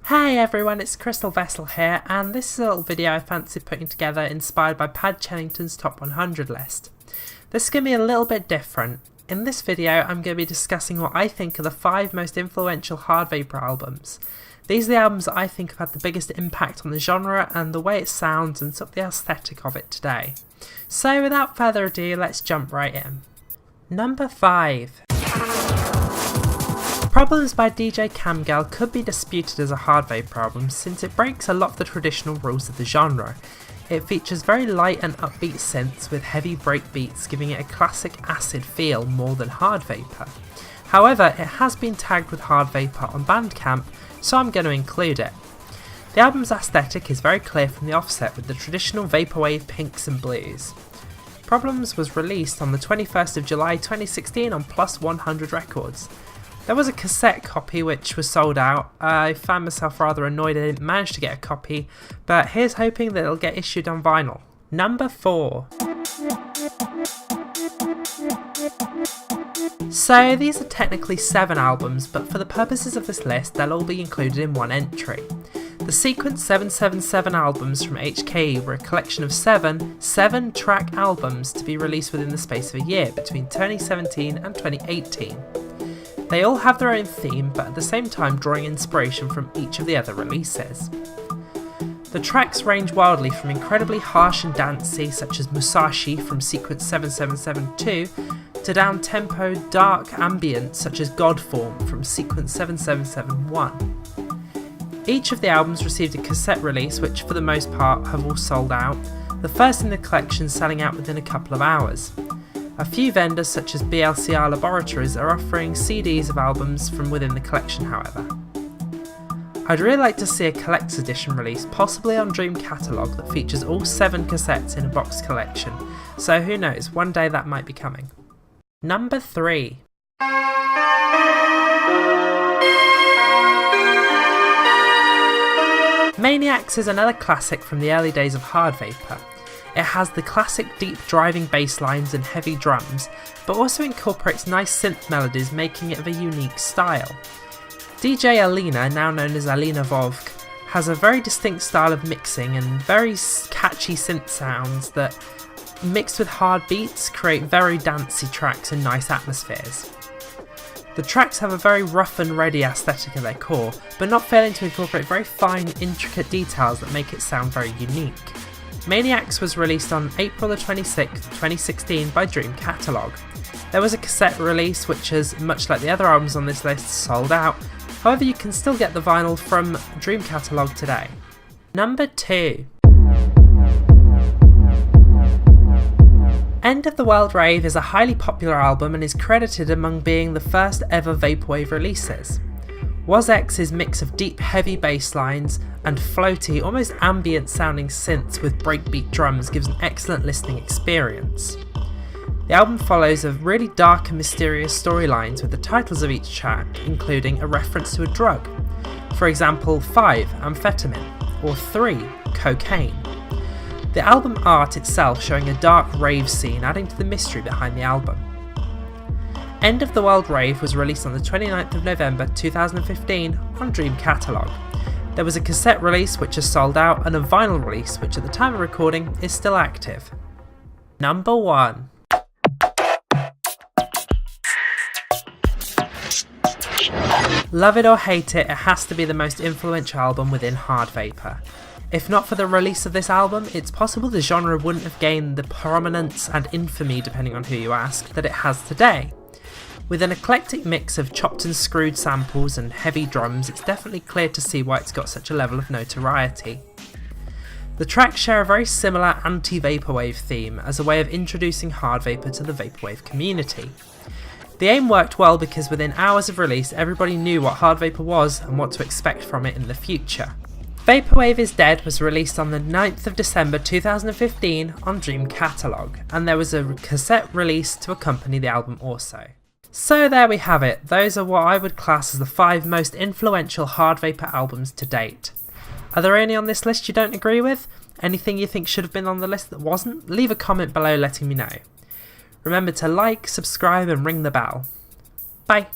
Hey everyone, it's Crystal Vessel here, and this is a little video I fancied putting together inspired by Pad Chennington's Top 100 list. This is going to be a little bit different. In this video I'm going to be discussing what I think are the 5 most influential Hardvapour albums. These are the albums that I think have had the biggest impact on the genre and the way it sounds and sort of the aesthetic of it today. So without further ado, let's jump right in. Number 5. Problems by DJ Camgirl could be disputed as a Hardvapour album since it breaks a lot of the traditional rules of the genre. It features very light and upbeat synths with heavy breakbeats, giving it a classic acid feel more than Hardvapour. However, it has been tagged with Hardvapour on Bandcamp, so I'm going to include it. The album's aesthetic is very clear from the offset with the traditional vaporwave pinks and blues. Problems was released on the 21st of July 2016 on Plus 100 Records. There was a cassette copy which was sold out. I found myself rather annoyed I didn't manage to get a copy, but here's hoping that it'll get issued on vinyl. Number 4. So these are technically 7 albums, but for the purposes of this list they'll all be included in one entry. The Sequence 777 albums from HKE were a collection of 7 7-track albums to be released within the space of a year between 2017 and 2018. They all have their own theme, but at the same time drawing inspiration from each of the other releases. The tracks range wildly from incredibly harsh and dancey, such as Musashi from Sequence 7772, to down-tempo, dark ambient, such as Godform from Sequence 7771. Each of the albums received a cassette release, which for the most part have all sold out, the first in the collection selling out within a couple of hours. A few vendors such as BLCR Laboratories are offering CDs of albums from within the collection, however. I'd really like to see a collector's edition release, possibly on Dream Catalogue, that features all 7 cassettes in a box collection, so who knows, one day that might be coming. Number 3. Maniacs is another classic from the early days of Hardvapour. It has the classic deep driving bass lines and heavy drums, but also incorporates nice synth melodies, making it of a unique style. DJ Alina, now known as Alina Vovk, has a very distinct style of mixing and very catchy synth sounds that, mixed with hard beats, create very dancey tracks and nice atmospheres. The tracks have a very rough and ready aesthetic at their core, but not failing to incorporate very fine, intricate details that make it sound very unique. Maniacs was released on April the 26th, 2016 by Dream Catalogue. There was a cassette release which is, much like the other albums on this list, sold out, however you can still get the vinyl from Dream Catalogue today. Number 2. End of the World Rave is a highly popular album and is credited among being the first ever Vaporwave releases. Wozx's mix of deep heavy bass lines and floaty, almost ambient sounding synths with breakbeat drums gives an excellent listening experience. The album follows a really dark and mysterious storylines with the titles of each track including a reference to a drug. For example, 5, amphetamine, or 3, cocaine. The album art itself showing a dark rave scene, adding to the mystery behind the album. End of the World Rave was released on the 29th of November 2015 on Dream Catalogue. There was a cassette release which has sold out and a vinyl release which at the time of recording is still active. Number 1. Love it or hate it, it has to be the most influential album within Hardvapour. If not for the release of this album, it's possible the genre wouldn't have gained the prominence and infamy, depending on who you ask, that it has today. With an eclectic mix of chopped and screwed samples and heavy drums, it's definitely clear to see why it's got such a level of notoriety. The tracks share a very similar anti-vaporwave theme as a way of introducing Hardvapour to the vaporwave community. The aim worked well because within hours of release everybody knew what Hardvapour was and what to expect from it in the future. Vaporwave is Dead was released on the 9th of December 2015 on Dream Catalogue, and there was a cassette release to accompany the album also. So there we have it, those are what I would class as the 5 most influential Hardvapour albums to date. Are there any on this list you don't agree with? Anything you think should have been on the list that wasn't? Leave a comment below letting me know. Remember to like, subscribe and ring the bell. Bye!